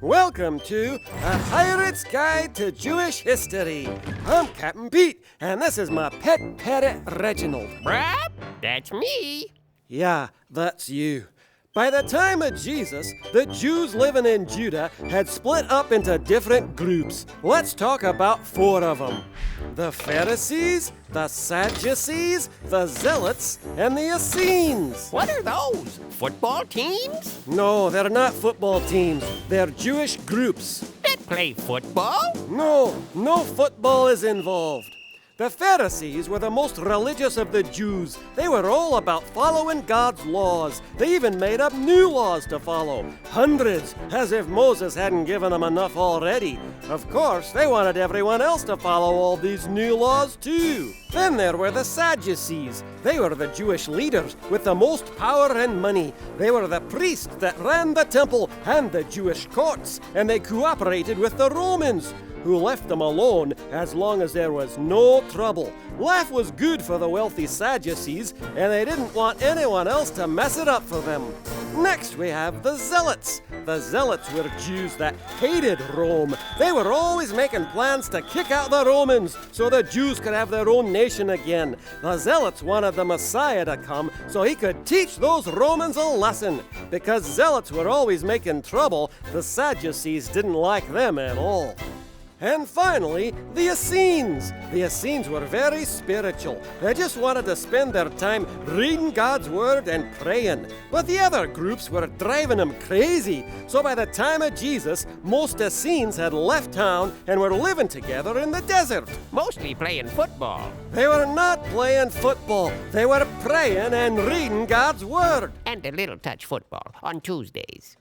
Welcome to A Pirate's Guide to Jewish History. I'm Captain Pete, and this is my pet parrot, Reginald. Brad, that's me. Yeah, that's you. By the time of Jesus, the Jews living in Judah had split up into different groups. Let's talk about 4 of them. The Pharisees, the Sadducees, the Zealots, and the Essenes. What are those? Football teams? No, they're not football teams. They're Jewish groups. That play football? No football is involved. The Pharisees were the most religious of the Jews. They were all about following God's laws. They even made up new laws to follow. Hundreds, as if Moses hadn't given them enough already. Of course, they wanted everyone else to follow all these new laws too. Then there were the Sadducees. They were the Jewish leaders with the most power and money. They were the priests that ran the temple and the Jewish courts, and they cooperated with the Romans, who left them alone as long as there was no trouble. Life was good for the wealthy Sadducees, and they didn't want anyone else to mess it up for them. Next, we have the Zealots. The Zealots were Jews that hated Rome. They were always making plans to kick out the Romans so the Jews could have their own nation again. The Zealots wanted the Messiah to come so he could teach those Romans a lesson. Because Zealots were always making trouble, the Sadducees didn't like them at all. And finally, the Essenes. The Essenes were very spiritual. They just wanted to spend their time reading God's Word and praying. But the other groups were driving them crazy. So by the time of Jesus, most Essenes had left town and were living together in the desert. Mostly playing football. They were not playing football. They were praying and reading God's Word. And a little touch football on Tuesdays.